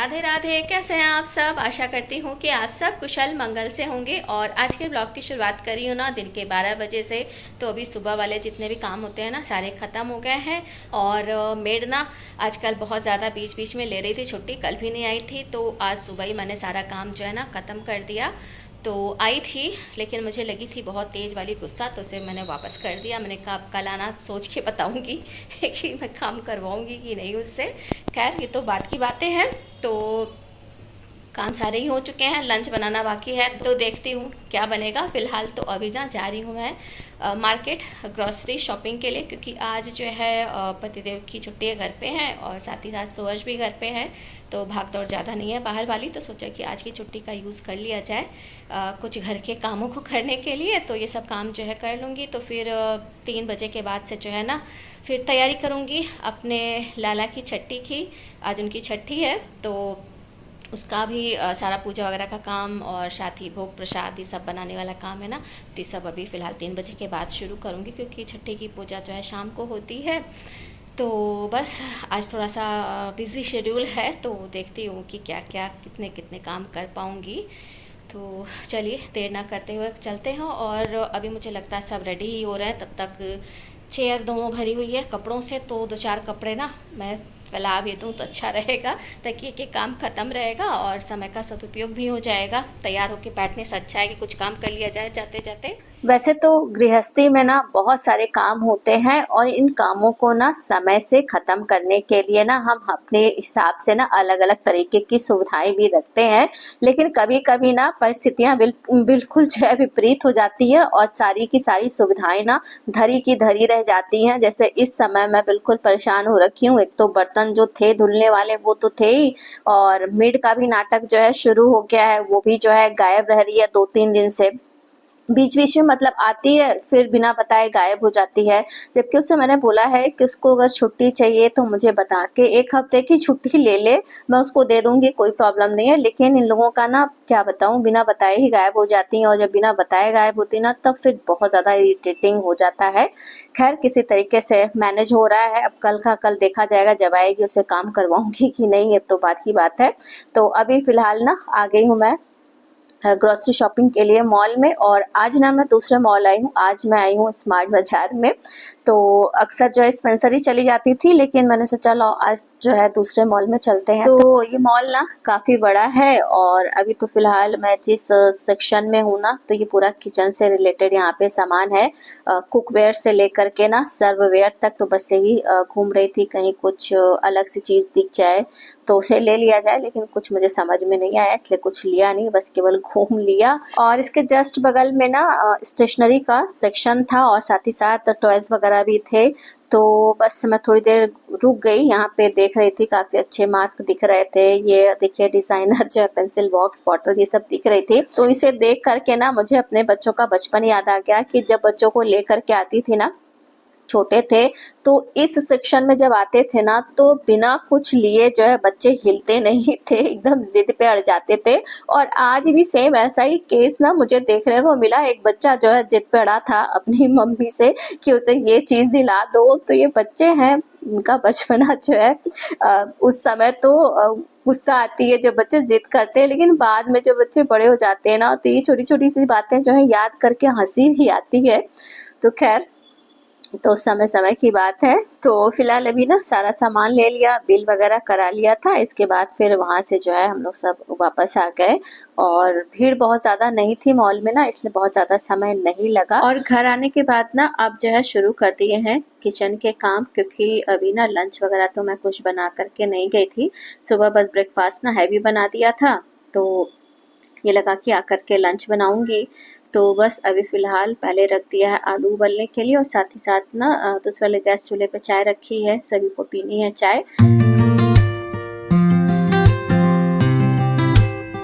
राधे राधे। कैसे हैं आप सब? आशा करती हूँ कि आप सब कुशल मंगल से होंगे। और आज के ब्लॉग की शुरुआत करी हूँ ना दिन के 12 बजे से। तो अभी सुबह वाले जितने भी काम होते हैं ना सारे ख़त्म हो गए हैं। और मेड ना आजकल बहुत ज़्यादा बीच बीच में ले रही थी छुट्टी, कल भी नहीं आई थी। तो आज सुबह ही मैंने सारा काम जो है ना ख़त्म कर दिया। तो आई थी लेकिन मुझे लगी थी बहुत तेज़ वाली गुस्सा, तो उसे मैंने वापस कर दिया। मैंने कहा कल आना, सोच के बताऊंगी कि मैं काम करवाऊंगी कि नहीं उससे। खैर ये तो बात की बातें हैं। तो काम सारे ही हो चुके हैं, लंच बनाना बाकी है, तो देखती हूँ क्या बनेगा। फिलहाल तो अभी ना जा रही हूँ मैं मार्केट ग्रॉसरी शॉपिंग के लिए, क्योंकि आज जो है पतिदेव की छुट्टी है, घर पे हैं और साथ ही साथ सूरज भी घर पे है। तो भाग दौड़ ज़्यादा नहीं है बाहर वाली, तो सोचा कि आज की छुट्टी का यूज़ कर लिया जाए कुछ घर के कामों को करने के लिए। तो ये सब काम जो है कर लूँगी, तो फिर 3 बजे के बाद से जो है ना फिर तैयारी करूँगी अपने लाला की छठी की। आज उनकी छठी है, तो उसका भी सारा पूजा वगैरह का काम और साथ ही भोग प्रसाद ये सब बनाने वाला काम है ना। तो ये सब अभी फ़िलहाल 3 बजे के बाद शुरू करूँगी, क्योंकि छठी की पूजा जो है शाम को होती है। तो बस आज थोड़ा सा बिज़ी शेड्यूल है, तो देखती हूँ कि क्या क्या कितने कितने काम कर पाऊँगी। तो चलिए देर ना करते हुए चलते हैं। और अभी मुझे लगता है सब रेडी ही हो रहे हैं, तब तक चेयर दोनों भरी हुई है कपड़ों से। तो 2-4 कपड़े ना मैं फैला भी दूँ तो अच्छा रहेगा, ताकि कि काम ख़त्म रहेगा और समय का सदुपयोग भी हो जाएगा। तैयार होकर बैठने से अच्छा है कि कुछ काम कर लिया जाए जाते जाते। वैसे तो गृहस्थी में ना बहुत सारे काम होते हैं और इन कामों को ना समय से खत्म करने के लिए ना हम अपने हिसाब से ना अलग अलग तरीके की सुविधाएं भी रखते हैं। लेकिन कभी कभी ना परिस्थितियां बिल्कुल जो है विपरीत हो जाती है और सारी की सारी सुविधाएं ना धरी की धरी रह जाती हैं। जैसे इस समय मैं बिल्कुल परेशान हो रखी हूँ। एक तो बर्तन जो थे धुलने वाले वो तो थे ही, और मेड का भी नाटक जो है शुरू हो गया है, वो भी जो है गायब रह रही है 2-3 दिन से। बीच बीच में मतलब आती है फिर बिना बताए गायब हो जाती है। जबकि उससे मैंने बोला है कि उसको अगर छुट्टी चाहिए तो मुझे बता के 1 हफ्ते की छुट्टी ले ले, मैं उसको दे दूंगी, कोई प्रॉब्लम नहीं है। लेकिन इन लोगों का ना क्या बताऊं, बिना बताए ही गायब हो जाती हैं, और जब बिना बताए गायब होती ना तब फिर बहुत ज़्यादा इरिटेटिंग हो जाता है। खैर किसी तरीके से मैनेज हो रहा है। अब कल का कल देखा जाएगा, जब आएगी उससे काम करवाऊंगी कि नहीं, ये तो बात की बात है। तो अभी फिलहाल ना आ गई हूँ मैं ग्रोसरी शॉपिंग के लिए मॉल में। और आज ना मैं दूसरे मॉल आई हूँ, आज मैं आई हूँ स्मार्ट बाजार में। तो अक्सर जो है स्पेंसर ही चली जाती थी, लेकिन मैंने सोचा लो आज जो है दूसरे मॉल में चलते हैं। तो ये मॉल ना काफ़ी बड़ा है, और अभी तो फिलहाल मैं जिस सेक्शन में हूँ ना, तो ये पूरा किचन से रिलेटेड यहाँ पे सामान है। कुकवेयर से लेकर के ना सर्ववेयर तक। तो बस यही घूम रही थी, कहीं कुछ अलग सी चीज़ दिख जाए तो उसे ले लिया जाए, लेकिन कुछ मुझे समझ में नहीं आया इसलिए कुछ लिया नहीं, बस केवल घूम लिया। और इसके जस्ट बगल में ना स्टेशनरी का सेक्शन था और साथ ही साथ टॉयज वगैरह भी थे। तो बस मैं थोड़ी देर रुक गई, यहाँ पे देख रही थी, काफ़ी अच्छे मास्क दिख रहे थे। ये देखिए डिज़ाइनर जो है पेंसिल बॉक्स बॉटल ये सब दिख रही थी। तो इसे देख करके ना मुझे अपने बच्चों का बचपन याद आ गया, कि जब बच्चों को लेकर के आती थी ना छोटे थे, तो इस सेक्शन में जब आते थे ना तो बिना कुछ लिए जो है बच्चे हिलते नहीं थे, एकदम जिद पे अड़ जाते थे। और आज भी सेम ऐसा ही केस ना मुझे देखने को मिला। एक बच्चा जो है जिद पे अड़ा था अपनी मम्मी से कि उसे ये चीज़ दिला दो। तो ये बच्चे हैं, उनका बचपना जो है उस समय तो गुस्सा आती है जब बच्चे जिद करते हैं, लेकिन बाद में जब बच्चे बड़े हो जाते हैं ना तो ये छोटी छोटी सी बातें जो है याद करके हंसी भी आती है। तो खैर तो समय समय की बात है। तो फिलहाल अभी ना सारा सामान ले लिया, बिल वगैरह करा लिया था। इसके बाद फिर वहाँ से जो है हम लोग सब वापस आ गए, और भीड़ बहुत ज़्यादा नहीं थी मॉल में ना, इसलिए बहुत ज़्यादा समय नहीं लगा। और घर आने के बाद ना अब जो है शुरू कर दिए हैं किचन के काम, क्योंकि अभी ना लंच वगैरह तो मैं कुछ बना करके नहीं गई थी। सुबह बस ब्रेकफास्ट ना हैवी बना दिया था, तो ये लगा कि आकर के लंच बनाऊंगी। तो बस अभी फ़िलहाल पहले रख दिया है आलू उबलने के लिए, और साथ ही साथ ना दूसरे वाले गैस चूल्हे पे चाय रखी है, सभी को पीनी है चाय।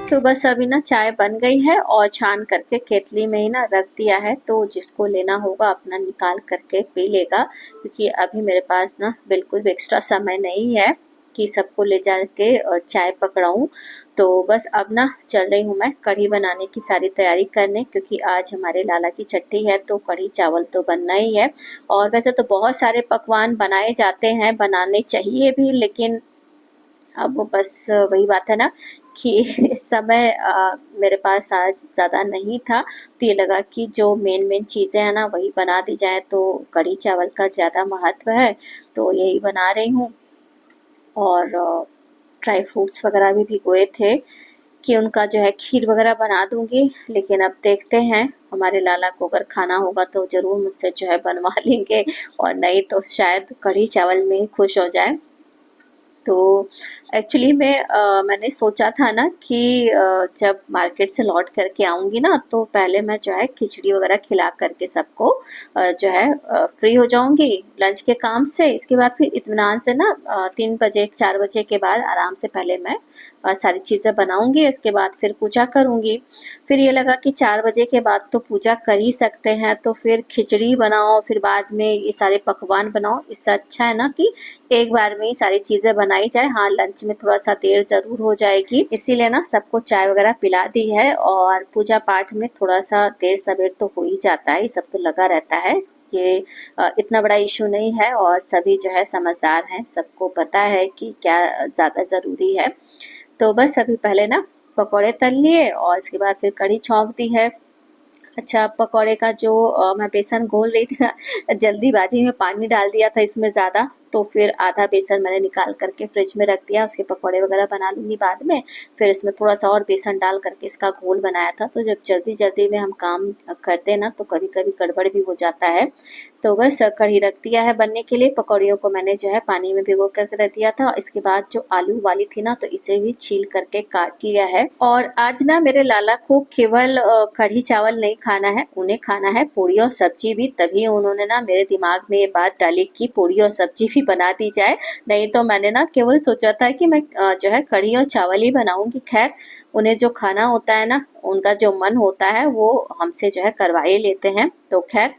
तो बस अभी ना चाय बन गई है और छान करके केतली में ही ना रख दिया है। तो जिसको लेना होगा अपना निकाल करके पी लेगा, क्योंकि अभी मेरे पास ना बिल्कुल भी एक्स्ट्रा समय नहीं है कि सबको ले जाके चाय पकड़ाऊँ। तो बस अब ना चल रही हूँ मैं कढ़ी बनाने की सारी तैयारी करने, क्योंकि आज हमारे लाला की छठी है, तो कढ़ी चावल तो बनना ही है। और वैसे तो बहुत सारे पकवान बनाए जाते हैं, बनाने चाहिए भी, लेकिन अब वो बस वही बात है ना कि इस समय मेरे पास आज ज़्यादा नहीं था, तो ये लगा कि जो मेन चीज़ें हैं ना वही बना दी जाए, तो कढ़ी चावल का ज़्यादा महत्व है तो यही बना रही हूँ। और ड्राई फ्रूट्स वगैरह भी भिगोए थे कि उनका जो है खीर वगैरह बना दूंगी, लेकिन अब देखते हैं हमारे लाला को अगर खाना होगा तो ज़रूर मुझसे जो है बनवा लेंगे, और नहीं तो शायद कढ़ी चावल में ही खुश हो जाए। तो एक्चुअली मैंने सोचा था ना कि जब मार्केट से लौट करके आऊँगी ना तो पहले मैं जो है खिचड़ी वगैरह खिला करके सबको जो है फ्री हो जाऊँगी लंच के काम से। इसके बाद फिर इत्मीनान से ना 3 बजे 4 बजे के बाद आराम से पहले मैं सारी चीज़ें बनाऊँगी, उसके बाद फिर पूजा करूँगी। फिर ये लगा कि 4 बजे के बाद तो पूजा कर ही सकते हैं, तो फिर खिचड़ी बनाओ फिर बाद में ये सारे पकवान बनाओ, इससे अच्छा है ना कि एक बार में ही सारी चीज़ें बनाई जाए। हाँ, लंच में थोड़ा-सा देर ज़रूर हो जाएगी, इसीलिए ना सबको चाय वगैरह पिला दी है, और पूजा पाठ में थोड़ा-सा देर-सवेर तो हो ही जाता है, ये सब तो लगा रहता है। ये इतना बड़ा इश्यू नहीं है और सभी जो है समझदार हैं, सबको पता है कि क्या ज़्यादा ज़रूरी है। तो बस अभी पहले ना पकौड़े तल लिए और इसके बाद फिर कढ़ी छौंक दी है। अच्छा, पकौड़े का जो मैं बेसन घोल रही थी ना, जल्दीबाजी में पानी डाल दिया था इसमें ज़्यादा, तो फिर आधा बेसन मैंने निकाल करके फ्रिज में रख दिया, उसके पकौड़े वगैरह बना लूँगी बाद में। फिर इसमें थोड़ा-सा और बेसन डाल करके इसका घोल बनाया था, तो जब जल्दी-जल्दी में हम काम करते हैं ना तो कभी-कभी गड़बड़ भी हो जाता है। तो बस कढ़ी रख दिया है बनने के लिए, पकौड़ियों को मैंने जो है पानी में भिगो कर रख दिया था। इसके बाद जो आलू वाली थी ना तो इसे भी छील करके काट लिया है। और आज ना मेरे लाला को केवल कढ़ी चावल नहीं खाना है, उन्हें खाना है पूड़ी और सब्जी भी, तभी उन्होंने ना मेरे दिमाग में ये बात डाली कि पूड़ी और सब्जी भी बना दी जाए। नहीं तो मैंने ना केवल सोचा था कि मैं जो है कढ़ी और चावल ही बनाऊंगी। खैर, उन्हें जो खाना होता है ना, उनका जो मन होता है वो हमसे जो है करवा ही लेते हैं। तो खैर,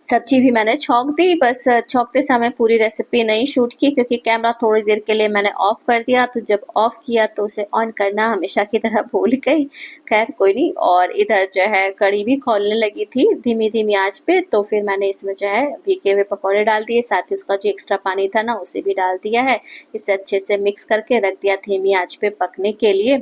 सब्जी भी मैंने छौंक दी, बस छौंकते समय पूरी रेसिपी नहीं शूट की क्योंकि कैमरा थोड़ी देर के लिए मैंने ऑफ कर दिया, तो जब ऑफ किया तो उसे ऑन करना हमेशा की तरह भूल गई। खैर कोई नहीं। और इधर जो है कढ़ी भी खौलने लगी थी धीमी आंच पे, तो फिर मैंने इसमें जो है भीगे हुए पकौड़े डाल दिए, साथ ही उसका जो एक्स्ट्रा पानी था ना उसे भी डाल दिया है। इसे अच्छे से मिक्स करके रख दिया धीमी आंच पे पकने के लिए।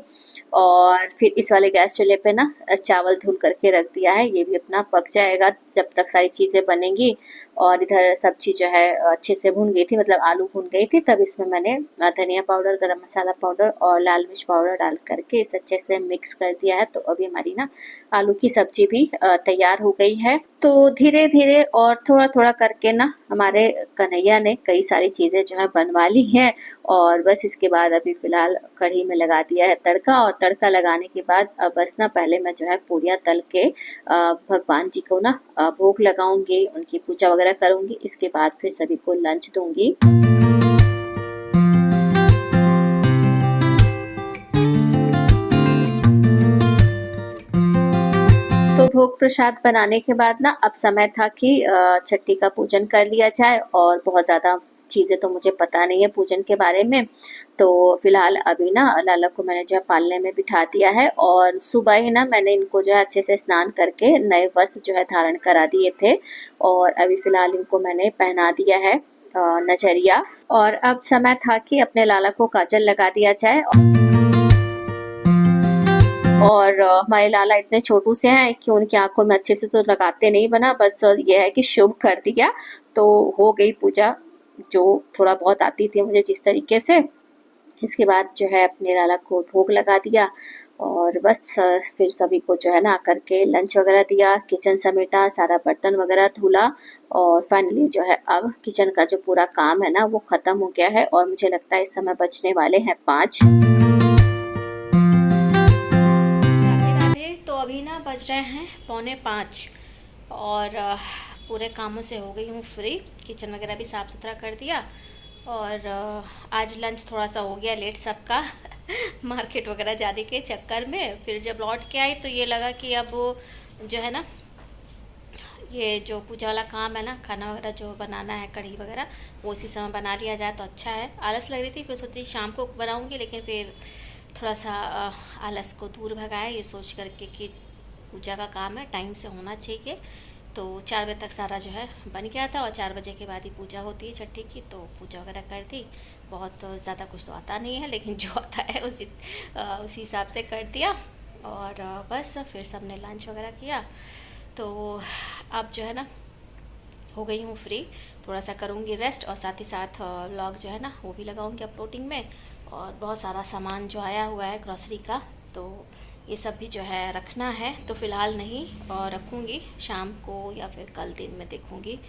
और फिर इस वाले गैस चूल्हे पे ना चावल धुल करके रख दिया है, ये भी अपना पक जाएगा जब तक सारी चीज़ें बनेंगी। और इधर सब्जी जो है अच्छे से भून गई थी, मतलब आलू भून गई थी, तब इसमें मैंने धनिया पाउडर, गरम मसाला पाउडर और लाल मिर्च पाउडर डाल करके इसे अच्छे से मिक्स कर दिया है। तो अभी हमारी ना आलू की सब्जी भी तैयार हो गई है। तो धीरे धीरे और थोड़ा थोड़ा करके ना हमारे कन्हैया ने कई सारी चीज़ें जो है बनवा ली हैं, और बस इसके बाद अभी फ़िलहाल कढ़ी में लगा दिया है तड़का। और तड़का लगाने के बाद अब बस ना पहले मैं जो है पूड़ियाँ तल के भगवान जी को ना भोग लगाऊंगी, उनकी पूजा वगैरह करूंगी। इसके बाद फिर सभी को लंच दूंगी। तो भोग प्रसाद बनाने के बाद ना अब समय था कि छठी का पूजन कर लिया जाए, और बहुत ज़्यादा चीज़ें तो मुझे पता नहीं है पूजन के बारे में। तो फिलहाल अभी ना लाला को मैंने जो है पालने में बिठा दिया है, और सुबह ही ना मैंने इनको जो है अच्छे से स्नान करके नए वस्त्र जो है धारण करा दिए थे, और अभी फिलहाल इनको मैंने पहना दिया है नजरिया। और अब समय था कि अपने लाला को काजल लगा दिया जाए। और हमारे लाला इतने छोटू से हैं कि उनकी आंखों में अच्छे से तो लगाते नहीं बना, बस ये है कि शुभ कर दिया तो हो गई पूजा, जो थोड़ा बहुत आती थी मुझे जिस तरीके से। इसके बाद जो है अपने लाला को भोग लगा दिया, और बस फिर सभी को जो है ना आकर के लंच वगैरह दिया, किचन समेटा, सारा बर्तन वगैरह धुला, और फाइनली जो है अब किचन का जो पूरा काम है ना वो ख़त्म हो गया है। और मुझे लगता है इस समय बचने वाले हैं 5। तो अभी ना बज रहे हैं 4:45 और पूरे कामों से हो गई हूँ फ्री। किचन वगैरह भी साफ़ सुथरा कर दिया, और आज लंच थोड़ा सा हो गया लेट सबका मार्केट वगैरह जाने के चक्कर में। फिर जब लौट के आई तो ये लगा कि अब जो है ना ये जो पूजा वाला काम है ना, खाना वगैरह जो बनाना है कढ़ी वगैरह, वो इसी समय बना लिया जाए तो अच्छा है। आलस लग रही थी, फिर सोची शाम को बनाऊँगी, लेकिन फिर थोड़ा सा आलस को दूर भगाया ये सोच करके कि पूजा का काम है टाइम से होना चाहिए। तो 4 बजे तक सारा जो है बन गया था, और 4 बजे के बाद ही पूजा होती है छठी की, तो पूजा वगैरह कर दी। बहुत ज़्यादा कुछ तो आता नहीं है, लेकिन जो आता है उसी हिसाब से कर दिया। और बस फिर सबने लंच वगैरह किया, तो अब जो है ना हो गई हूँ फ्री। थोड़ा सा करूँगी रेस्ट और साथ ही साथ व्लॉग जो है ना वो भी लगाऊँगी अपलोडिंग में। और बहुत सारा सामान जो आया हुआ है ग्रॉसरी का, तो ये सब भी जो है रखना है। तो फ़िलहाल नहीं, और रखूँगी शाम को या फिर कल दिन में देखूँगी,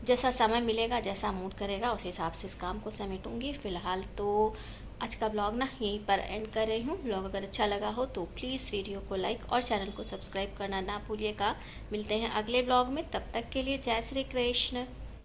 जैसा समय मिलेगा, जैसा मूड करेगा उस हिसाब से इस काम को समेटूँगी। फ़िलहाल तो आज का ब्लॉग ना यहीं पर एंड कर रही हूँ। ब्लॉग अगर अच्छा लगा हो तो प्लीज़ वीडियो को लाइक और चैनल को सब्सक्राइब करना ना भूलिएगा। मिलते हैं अगले ब्लॉग में, तब तक के लिए जय श्री कृष्ण।